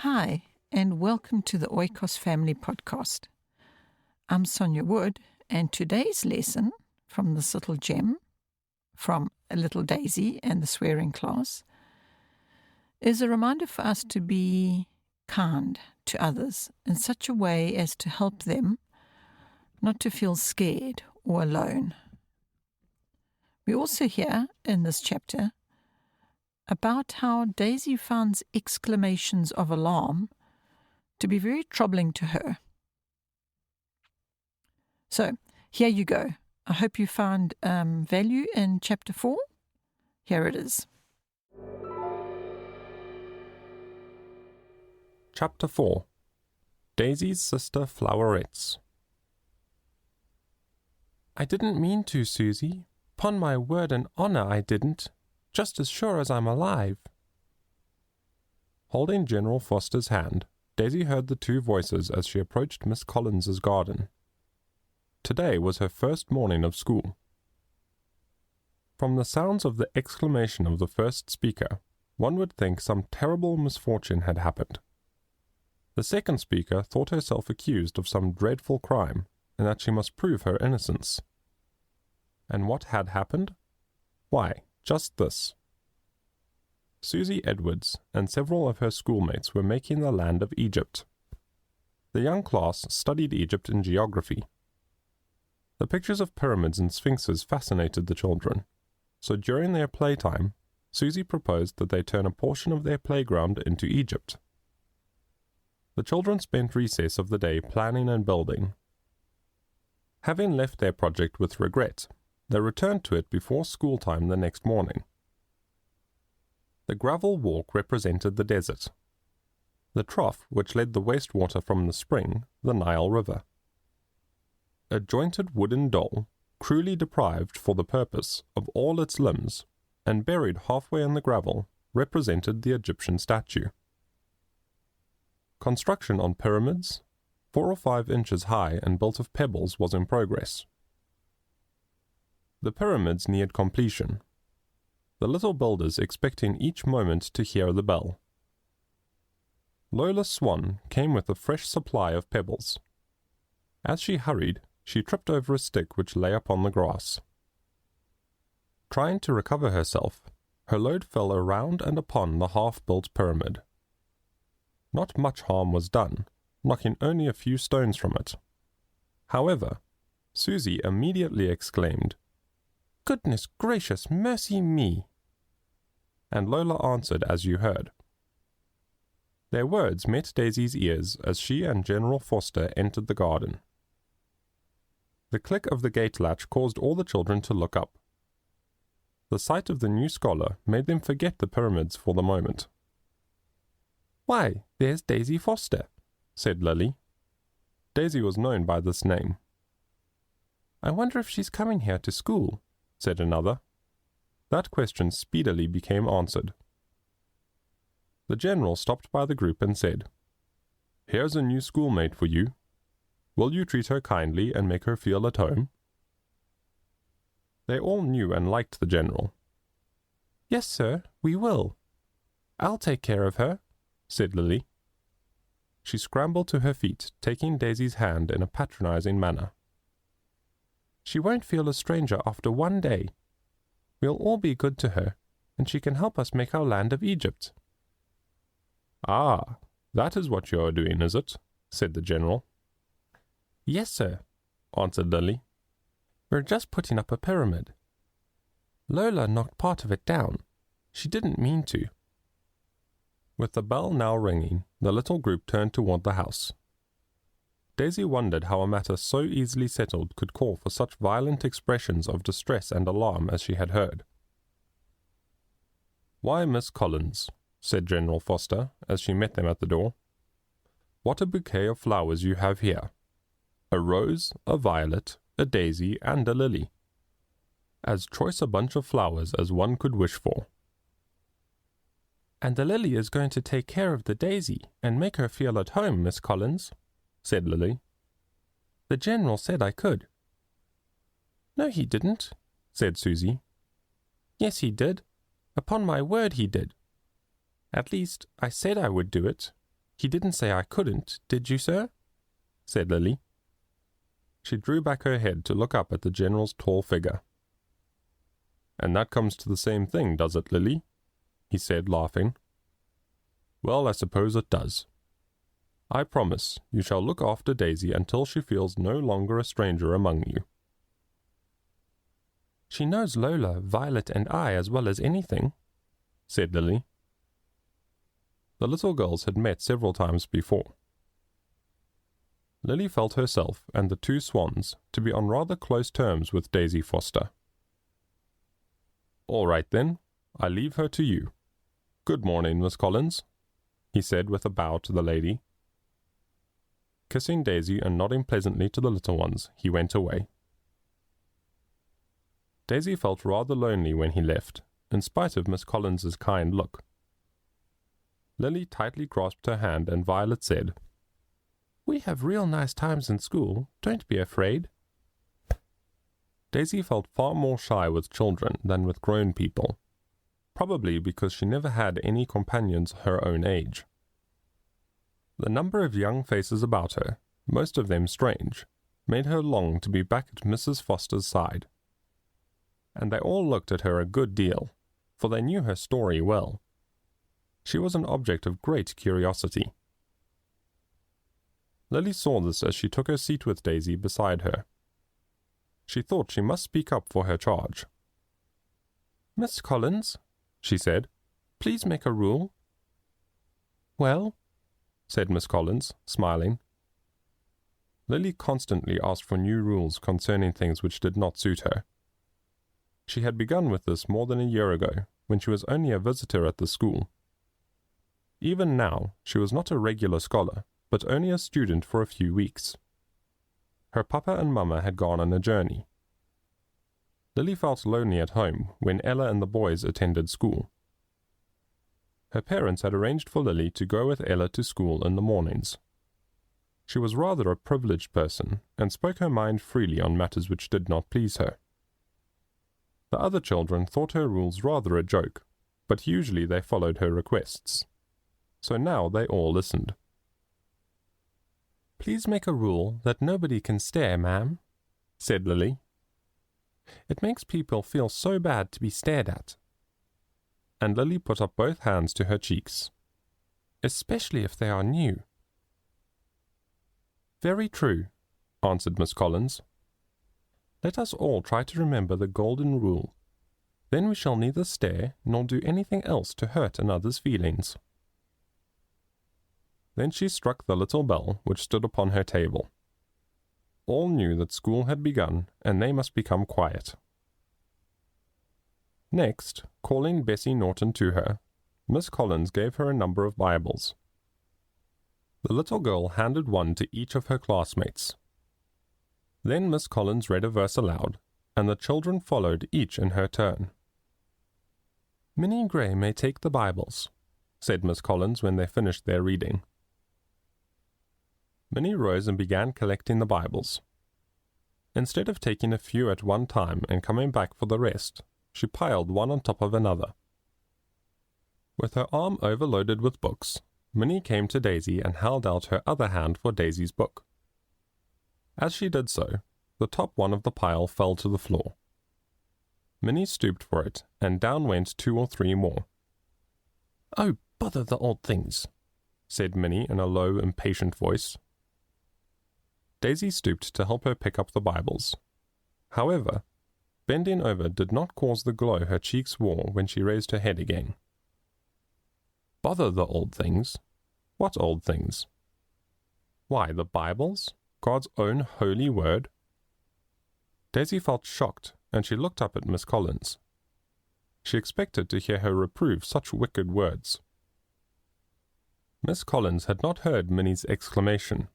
Hi, and welcome to the Oikos Family Podcast. I'm Sonja Wood, and today's lesson from this little gem, from A Little Daisy and the Swearing Class, is a reminder for us to be kind to others in such a way as to help them not to feel scared or alone. We also hear in this chapter about how Daisy finds exclamations of alarm to be very troubling to her. So, here you go. I hope you found value in Chapter 4. Here it is. Chapter 4. Daisy's Sister Flowerets. I didn't mean to, Susie. 'Pon my word and honour I didn't. Just as sure as I'm alive. Holding General Foster's hand, Daisy heard the two voices as she approached Miss Collins's garden. Today was her first morning of school. From the sounds of the exclamation of the first speaker, one would think some terrible misfortune had happened. The second speaker thought herself accused of some dreadful crime, and that she must prove her innocence. And what had happened? Why, just this. Susie Edwards and several of her schoolmates were making the land of Egypt. The young class studied Egypt in geography. The pictures of pyramids and sphinxes fascinated the children, so during their playtime, Susie proposed that they turn a portion of their playground into Egypt. The children spent recess of the day planning and building. Having left their project with regret, they returned to it before school time the next morning. The gravel walk represented the desert. The trough which led the wastewater from the spring, the Nile River. A jointed wooden doll, cruelly deprived for the purpose of all its limbs, and buried halfway in the gravel, represented the Egyptian statue. Construction on pyramids, 4 or 5 inches high and built of pebbles, was in progress. The pyramids neared completion, the little builders expecting each moment to hear the bell. Lola Swan came with a fresh supply of pebbles. As she hurried, she tripped over a stick which lay upon the grass. Trying to recover herself, her load fell around and upon the half-built pyramid. Not much harm was done, knocking only a few stones from it. However, Susie immediately exclaimed, "Goodness gracious, mercy me!" And Lola answered as you heard. Their words met Daisy's ears as she and General Foster entered the garden. The click of the gate latch caused all the children to look up. The sight of the new scholar made them forget the pyramids for the moment. "Why, there's Daisy Foster," said Lily. Daisy was known by this name. "I wonder if she's coming here to school," said another. That question speedily became answered. The general stopped by the group and said, "Here's a new schoolmate for you. Will you treat her kindly and make her feel at home?" They all knew and liked the general. "Yes, sir, we will. I'll take care of her," said Lily. She scrambled to her feet, taking Daisy's hand in a patronizing manner. "She won't feel a stranger after one day. We'll all be good to her, and she can help us make our land of Egypt." "Ah, that is what you are doing, is it?" said the general. "Yes, sir," answered Lily. "We're just putting up a pyramid. Lola knocked part of it down. She didn't mean to." With the bell now ringing, the little group turned toward the house. Daisy wondered how a matter so easily settled could call for such violent expressions of distress and alarm as she had heard. "Why, Miss Collins," said General Foster, as she met them at the door, "what a bouquet of flowers you have here. A rose, a violet, a daisy, and a lily. As choice a bunch of flowers as one could wish for." "And the lily is going to take care of the daisy and make her feel at home, Miss Collins," said Lily. "The general said I could." "No, he didn't," said Susie. "Yes, he did. Upon my word he did. At least, I said I would do it. "He didn't say I couldn't, did you, sir?" said Lily. She drew back her head to look up at the General's tall figure. "And that comes to the same thing, does it, Lily?" he said, laughing. "Well, I suppose it does. I promise you shall look after Daisy until she feels no longer a stranger among you." "She knows Lola, Violet, and I as well as anything," said Lily. The little girls had met several times before. Lily felt herself and the two swans to be on rather close terms with Daisy Foster. "All right, then, I leave her to you. Good morning, Miss Collins," he said with a bow to the lady. Kissing Daisy and nodding pleasantly to the little ones, he went away. Daisy felt rather lonely when he left, in spite of Miss Collins's kind look. Lily tightly grasped her hand, and Violet said, "We have real nice times in school, don't be afraid." Daisy felt far more shy with children than with grown people, probably because she never had any companions her own age. The number of young faces about her, most of them strange, made her long to be back at Mrs. Foster's side. And they all looked at her a good deal, for they knew her story well. She was an object of great curiosity. Lily saw this as she took her seat with Daisy beside her. She thought she must speak up for her charge. "Miss Collins," she said, "please make a rule." "Well?" said Miss Collins, smiling. Lily constantly asked for new rules concerning things which did not suit her. She had begun with this more than a year ago, when she was only a visitor at the school. Even now, she was not a regular scholar, but only a student for a few weeks. Her papa and mamma had gone on a journey. Lily felt lonely at home when Ella and the boys attended school. Her parents had arranged for Lily to go with Ella to school in the mornings. She was rather a privileged person, and spoke her mind freely on matters which did not please her. The other children thought her rules rather a joke, but usually they followed her requests. So now they all listened. "Please make a rule that nobody can stare, ma'am," said Lily. "It makes people feel so bad to be stared at." And Lily put up both hands to her cheeks. "Especially if they are new." "Very true," answered Miss Collins. "Let us all try to remember the golden rule. Then we shall neither stare nor do anything else to hurt another's feelings." Then she struck the little bell which stood upon her table. All knew that school had begun, and they must become quiet. Next, calling Bessie Norton to her, Miss Collins gave her a number of Bibles. The little girl handed one to each of her classmates. Then Miss Collins read a verse aloud, and the children followed each in her turn. "Minnie Gray may take the Bibles," said Miss Collins when they finished their reading. Minnie rose and began collecting the Bibles. Instead of taking a few at one time and coming back for the rest, she piled one on top of another. With her arm overloaded with books, Minnie came to Daisy and held out her other hand for Daisy's book. As she did so, the top one of the pile fell to the floor. Minnie stooped for it, and down went 2 or 3 more. "Oh, bother the old things," said Minnie in a low, impatient voice. Daisy stooped to help her pick up the Bibles. However, bending over did not cause the glow her cheeks wore when she raised her head again. "Bother the old things? What old things?" "Why, the Bibles, God's own holy word." Daisy felt shocked, and she looked up at Miss Collins. She expected to hear her reprove such wicked words. Miss Collins had not heard Minnie's exclamation,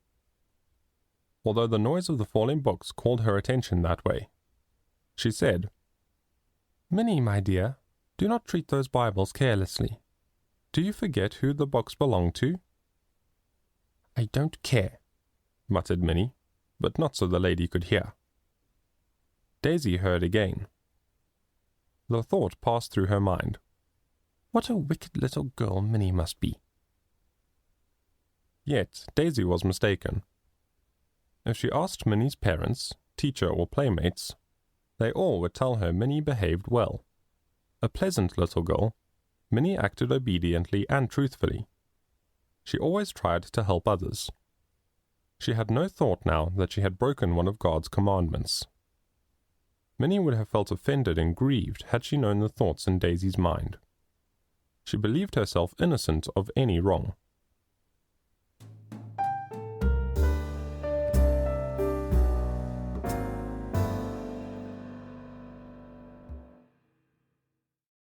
although the noise of the falling books called her attention that way. She said, "Minnie, my dear, do not treat those Bibles carelessly. Do you forget who the books belong to?" "I don't care," muttered Minnie, but not so the lady could hear. Daisy heard again. The thought passed through her mind, "What a wicked little girl Minnie must be." Yet Daisy was mistaken. If she asked Minnie's parents, teacher or playmates, they all would tell her Minnie behaved well. A pleasant little girl, Minnie acted obediently and truthfully. She always tried to help others. She had no thought now that she had broken one of God's commandments. Minnie would have felt offended and grieved had she known the thoughts in Daisy's mind. She believed herself innocent of any wrong.